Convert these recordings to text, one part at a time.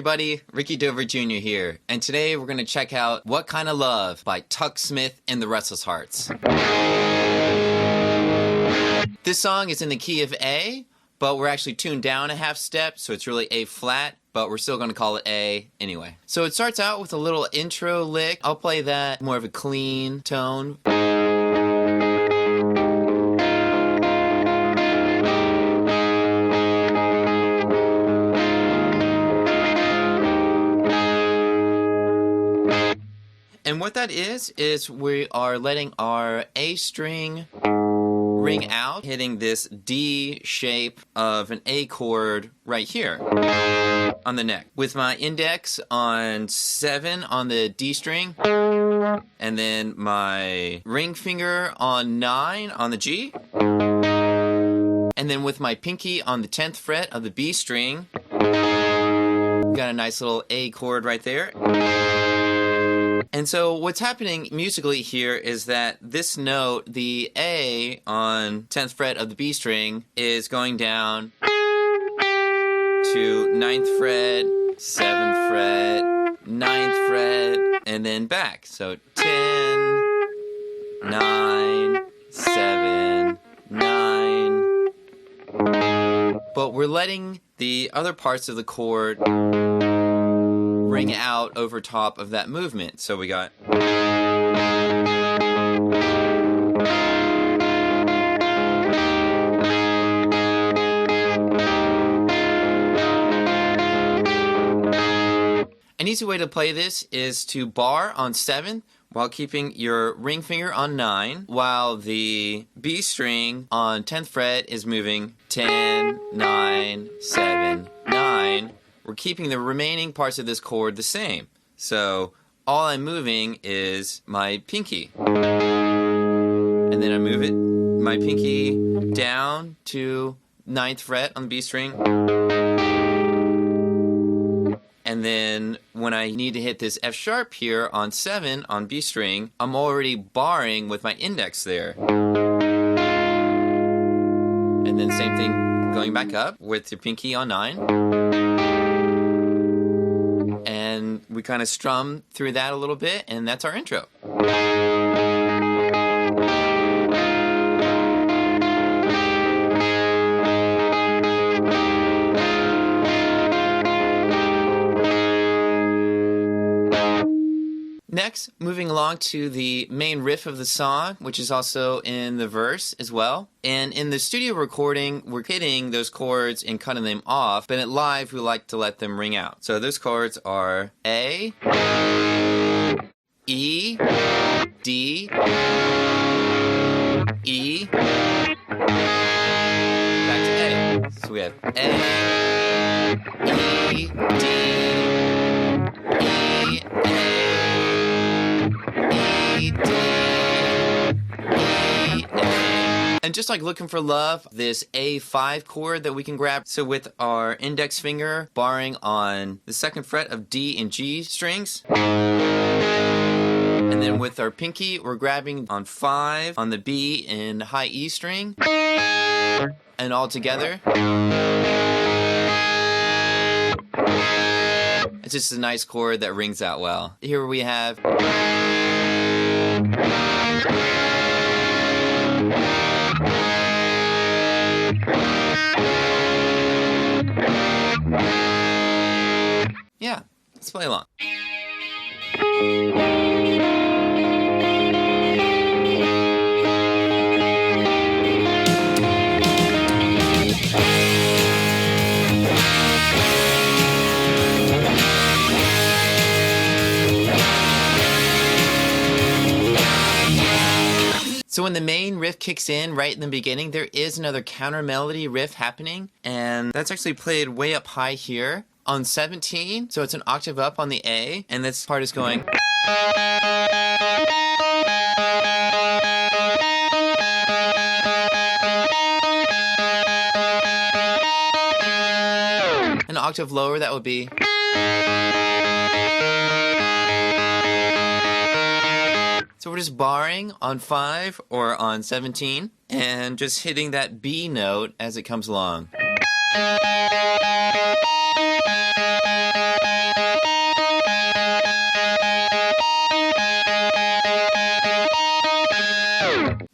everybody, Ricky Dover Jr. here, and today we're going to check out What Kind of Love by Tuck Smith and the Restless Hearts. This song is in the key of A, but we're actually tuned down a half step, so it's really A flat, but we're still going to call it A anyway. So it starts out with a little intro lick. I'll play that more of a clean tone. And what that is we are letting our A string ring out, hitting this D shape of an A chord right here on the neck. With my index on 7 on the D string, and then my ring finger on 9 on the G, and then with my pinky on the 10th fret of the B string, got a nice little A chord right there. And so what's happening musically here is that this note, the A on 10th fret of the B string, is going down to 9th fret, 7th fret, 9th fret, and then back. So 10, 9, 7, 9. But we're letting the other parts of the chord ring out over top of that movement. So we got an easy way to play this is to bar on 7 while keeping your ring finger on 9, while the B string on 10th fret is moving 10, 9, 7, 9. We're keeping the remaining parts of this chord the same. So all I'm moving is my pinky. And then I move my pinky down to 9th fret on the B string. And then when I need to hit this F sharp here on 7 on B string, I'm already barring with my index there. And then same thing going back up with your pinky on 9. And we kind of strum through that a little bit, and that's our intro. Next, moving along to the main riff of the song, which is also in the verse as well. And in the studio recording, we're hitting those chords and cutting them off, but at live, we like to let them ring out. So those chords are A, E, D, E, back to A. So we have A, E, D, E, A. And just like looking for love, this A5 chord that we can grab. So with our index finger barring on the 2nd fret of D and G strings. And then with our pinky, we're grabbing on 5 on the B and high E string. And all together. It's just a nice chord that rings out well. Here we have... Yeah, let's play along. So when the main riff kicks in right in the beginning, there is another counter melody riff happening, and that's actually played way up high here on 17, so it's an octave up on the A, and this part is going... An octave lower, that would be... So we're just barring on 5 or on 17 and just hitting that B note as it comes along.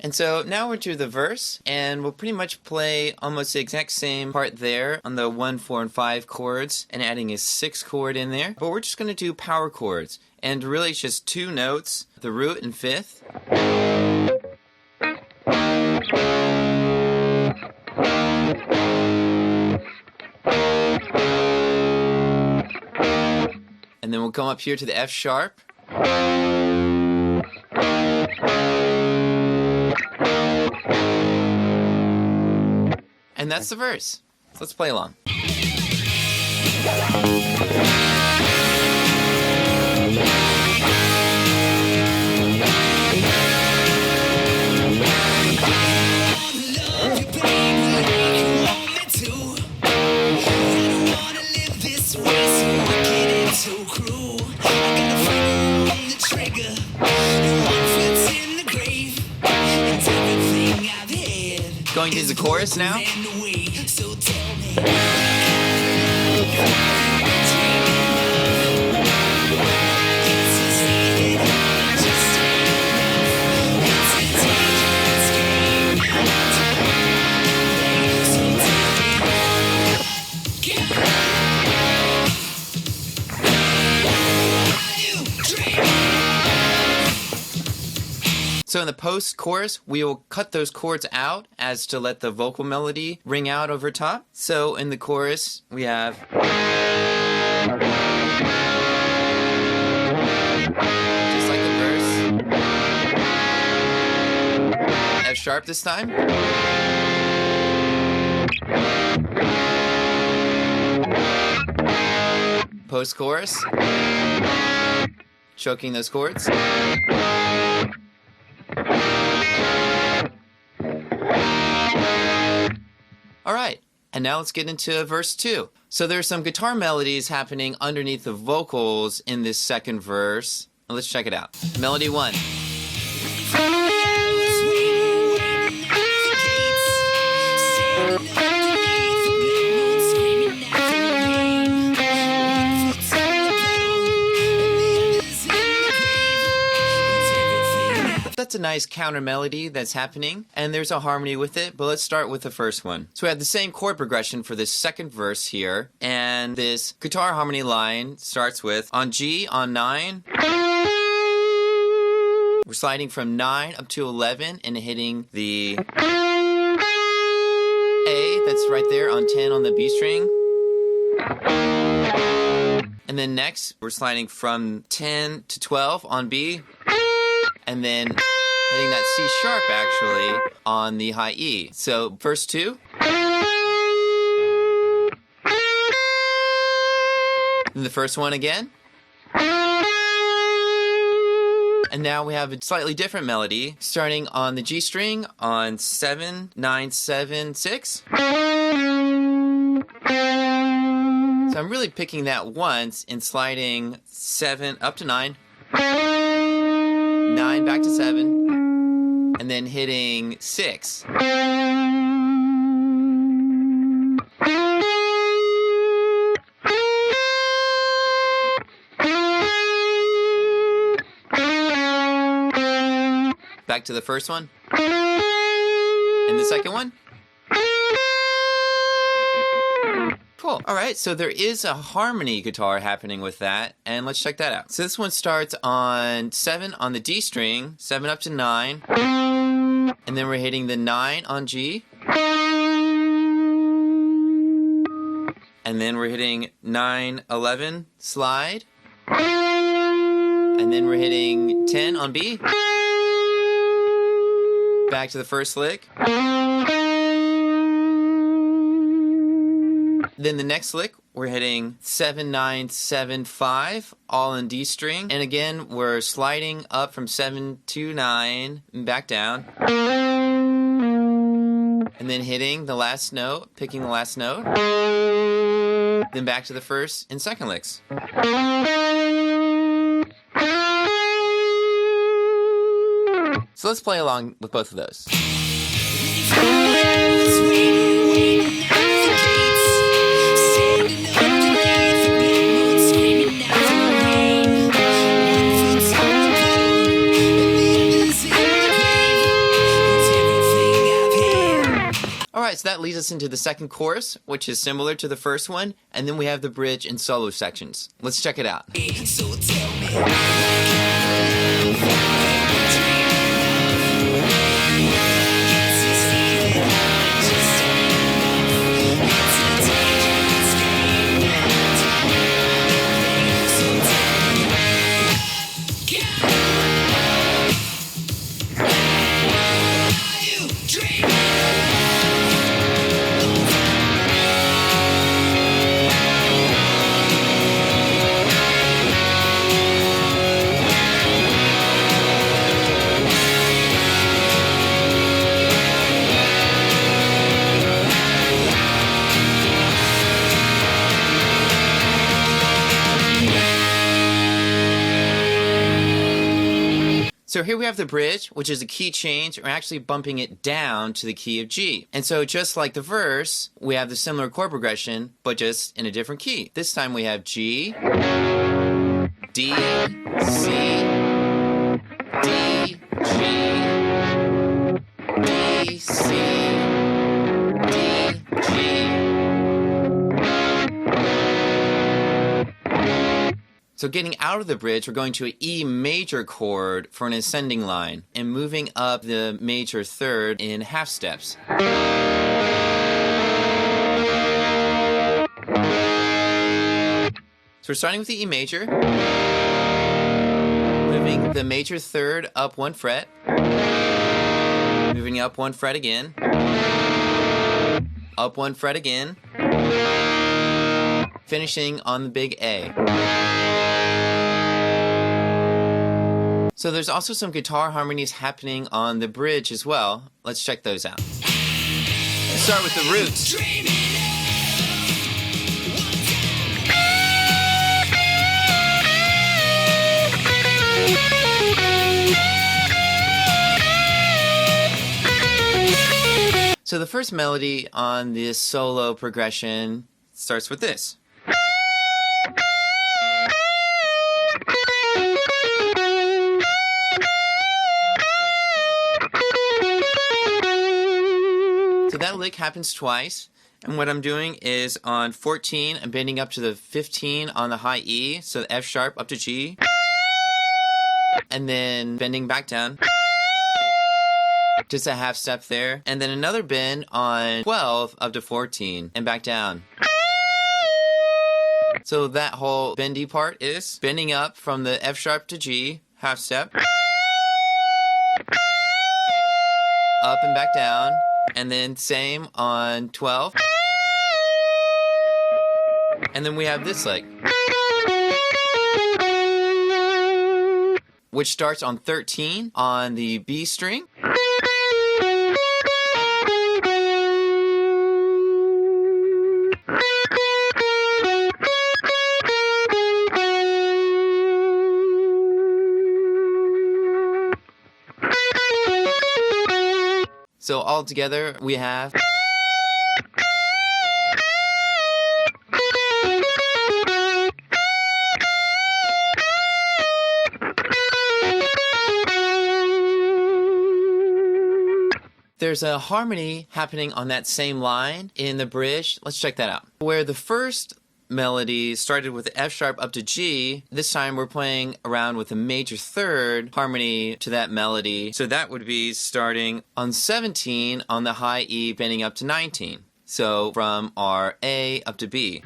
And so now we're to the verse, and we'll pretty much play almost the exact same part there on the 1, 4, and 5 chords, and adding a 6th chord in there. But we're just going to do power chords, and really it's just 2 notes, the root and 5th. And then we'll come up here to the F sharp. And that's the verse. So let's play along. Going to the chorus now. So in the post-chorus, we will cut those chords out as to let the vocal melody ring out over top. So in the chorus, we have... just like the verse. F sharp this time. Post-chorus. Choking those chords. Alright, and now let's get into verse 2. So there's some guitar melodies happening underneath the vocals in this second verse. Let's check it out. Melody 1. That's a nice counter melody that's happening, and there's a harmony with it, but let's start with the first one. So we have the same chord progression for this second verse here, and this guitar harmony line starts with, on G, on 9, we're sliding from 9 up to 11 and hitting the A, that's right there on 10 on the B string. And then next, we're sliding from 10 to 12 on B, and then hitting that C sharp actually on the high E. So verse 2. And the first one again. And now we have a slightly different melody starting on the G string on 7, 9, 7, 6. So I'm really picking that once and sliding 7 up to 9. 9 back to 7, and then hitting 6. Back to the first one, and the second one. Cool. Alright, so there is a harmony guitar happening with that, and let's check that out. So this one starts on 7 on the D string, 7 up to 9, and then we're hitting the 9 on G, and then we're hitting 9, 11, slide, and then we're hitting 10 on B, back to the first lick. Then the next lick, we're hitting 7, 9, 7, 5, all in D string. And again, we're sliding up from 7 to 9, and back down. And then hitting the last note, picking the last note. Then back to the first and second licks. So let's play along with both of those. Alright, so that leads us into the second chorus, which is similar to the first one, and then we have the bridge and solo sections. Let's check it out. So tell me, So here we have the bridge, which is a key change. We're actually bumping it down to the key of G. And so just like the verse, we have the similar chord progression, but just in a different key. This time we have G, D, C, D, G, D, C, D, G. So getting out of the bridge, we're going to an E major chord for an ascending line and moving up the major third in half steps. So we're starting with the E major, moving the major third up one fret, moving up one fret again, up one fret again, finishing on the big A. So there's also some guitar harmonies happening on the bridge as well. Let's check those out. Let's start with the roots. So the first melody on this solo progression starts with this. That lick happens twice, and what I'm doing is on 14, I'm bending up to the 15 on the high E, so the F sharp up to G, and then bending back down, just a half step there, and then another bend on 12 up to 14, and back down. So that whole bendy part is bending up from the F sharp to G, half step, up and back down, and then same on 12. And then we have this lick, which starts on 13 on the B string. So all together we have. There's a harmony happening on that same line in the bridge. Let's check that out. Where the first melody started with the F sharp up to G, this time we're playing around with a major third harmony to that melody. So that would be starting on 17 on the high E, bending up to 19. So from our A up to B.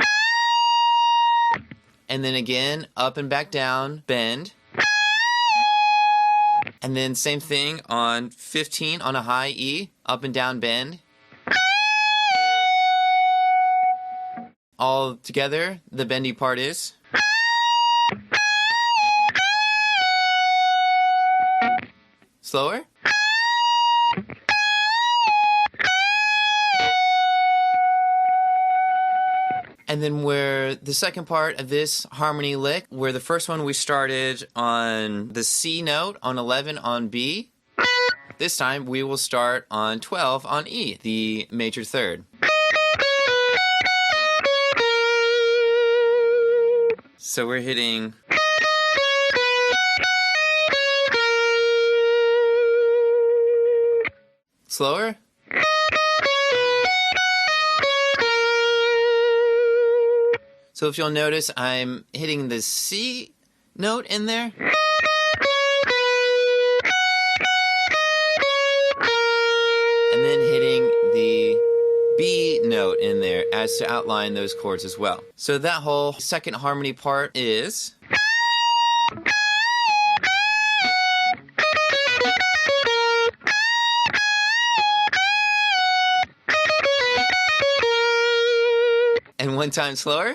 And then again, up and back down, bend. And then same thing on 15 on a high E, up and down, bend. All together, the bendy part is. Slower. And then where the second part of this harmony lick, where the first one we started on the C note on 11 on B, this time we will start on 12 on E, the major third. So we're hitting. Slower. So if you'll notice, I'm hitting the C note in there. And then hitting the B note in there as to outline those chords as well. So that whole second harmony part is... And one time slower.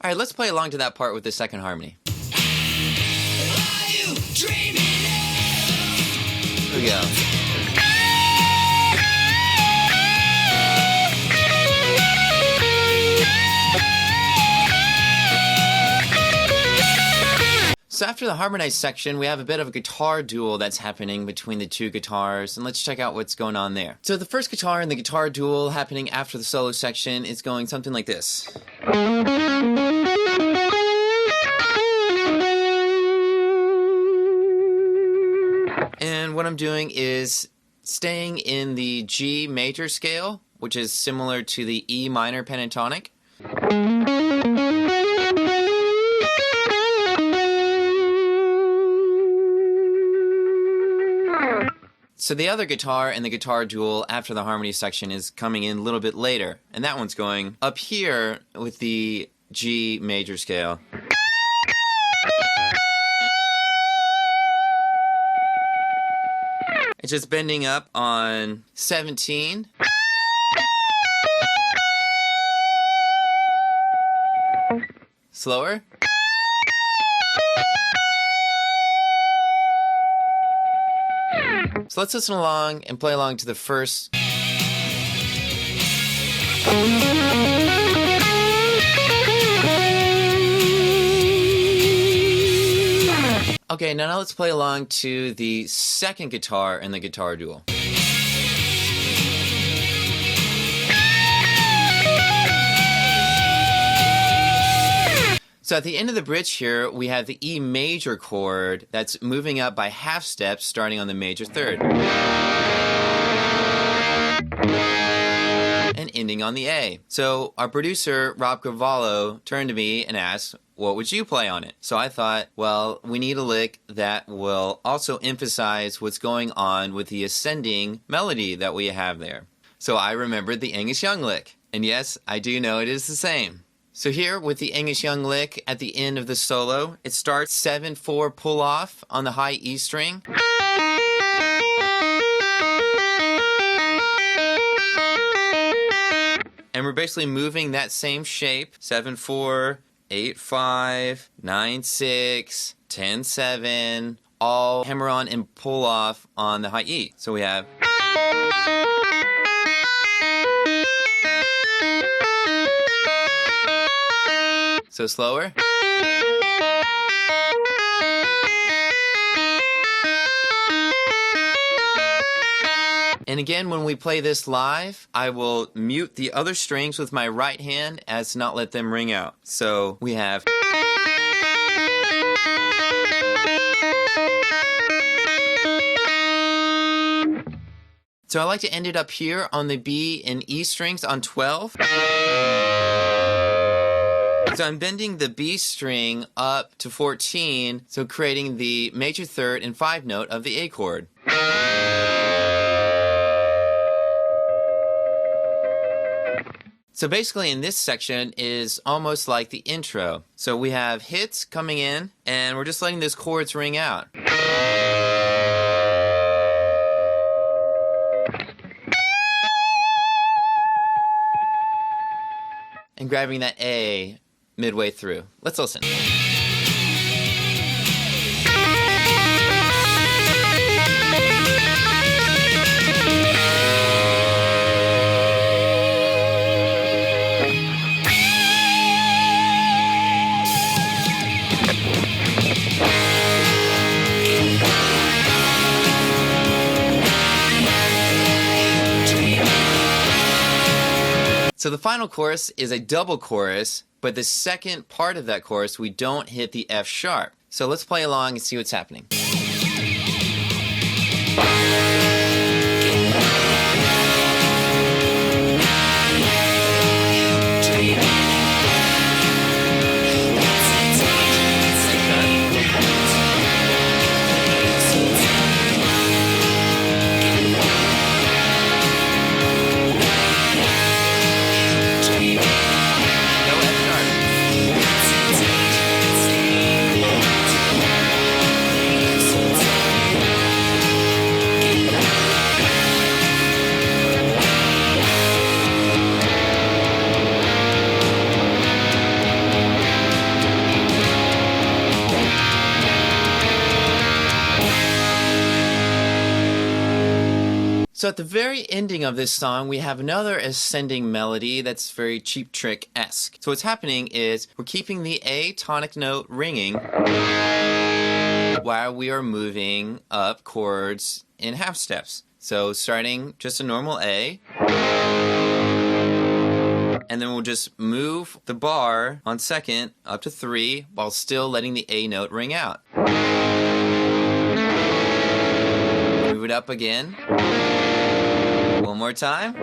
All right, let's play along to that part with the second harmony. Are you dreaming Here we go. So after the harmonized section, we have a bit of a guitar duel that's happening between the two guitars, and let's check out what's going on there. So the first guitar in the guitar duel happening after the solo section is going something like this. And what I'm doing is staying in the G major scale, which is similar to the E minor pentatonic. So the other guitar in the guitar duel after the harmony section is coming in a little bit later, and that one's going up here with the G major scale. It's just bending up on 17. Slower. So let's listen along and play along to the first. Okay, now let's play along to the second guitar in the guitar duel. So at the end of the bridge here, we have the E major chord that's moving up by half steps starting on the major third. And ending on the A. So our producer, Rob Cavallo, turned to me and asked, what would you play on it? So I thought, well, we need a lick that will also emphasize what's going on with the ascending melody that we have there. So I remembered the Angus Young lick. And yes, I do know it is the same. So here, with the Angus Young lick at the end of the solo, it starts 7/4 pull-off on the high E string. And we're basically moving that same shape, 7/4, 8/5, 9/6, 10/7, all hammer on and pull off on the high E. So we have... So slower. And again, when we play this live, I will mute the other strings with my right hand as to not let them ring out. So we have... So I like to end it up here on the B and E strings on 12. So I'm bending the B string up to 14, so creating the major third and 5 note of the A chord. So basically in this section is almost like the intro. So we have hits coming in, and we're just letting those chords ring out. And grabbing that A midway through. Let's listen. So the final chorus is a double chorus but the second part of that chorus, we don't hit the F sharp. So let's play along and see what's happening. So at the very ending of this song, we have another ascending melody that's very Cheap Trick-esque. So what's happening is we're keeping the A tonic note ringing while we are moving up chords in half steps. So starting just a normal A, and then we'll just move the bar on second up to 3 while still letting the A note ring out. Move it up again. One more time.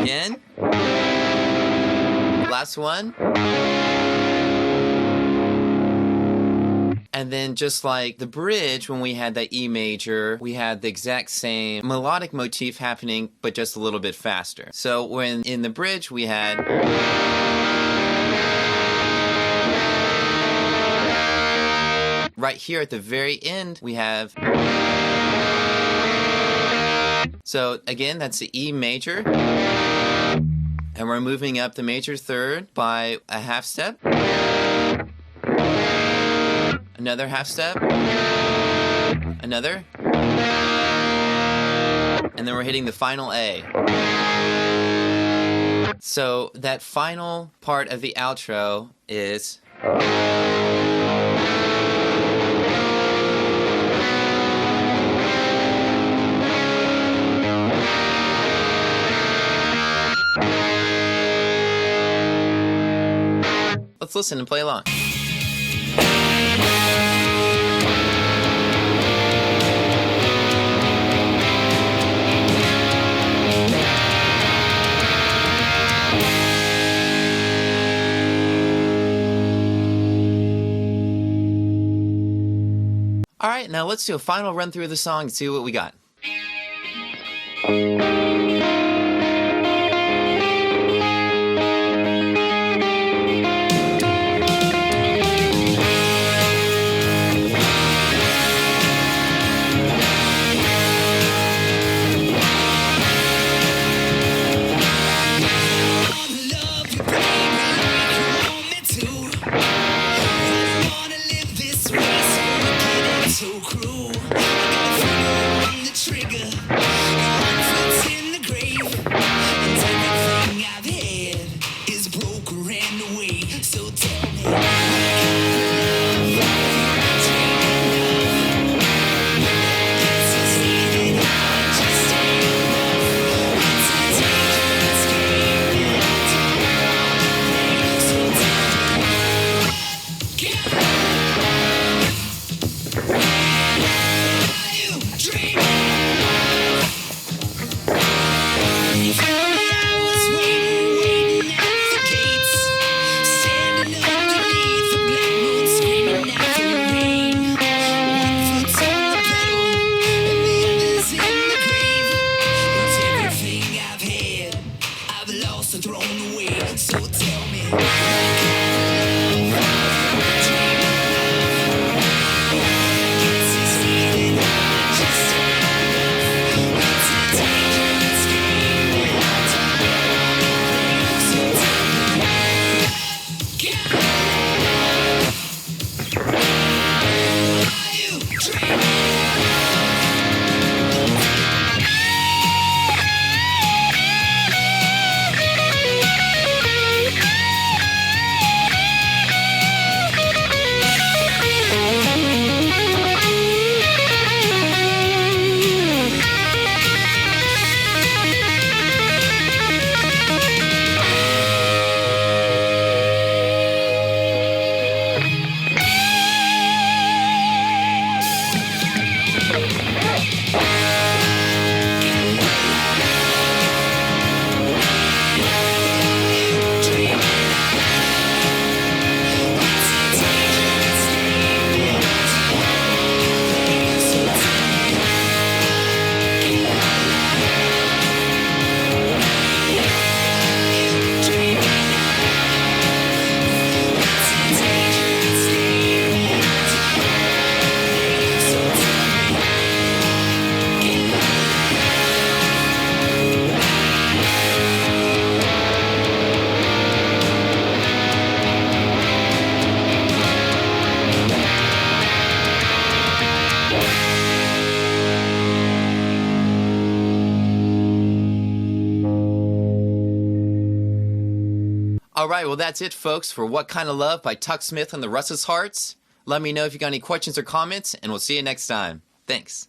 Again. Last one. And then just like the bridge, when we had that E major, we had the exact same melodic motif happening, but just a little bit faster. So when in the bridge, we had... Right here at the very end, we have... So again, that's the E major, and we're moving up the major third by a half step, another half step, another, and then we're hitting the final A. So that final part of the outro is... Let's listen and play along. All right, now let's do a final run through of the song and see what we got. Dreaming. All right, well, that's it, folks, for What Kind of Love by Tuck Smith and the Restless Hearts. Let me know if you got any questions or comments, and we'll see you next time. Thanks.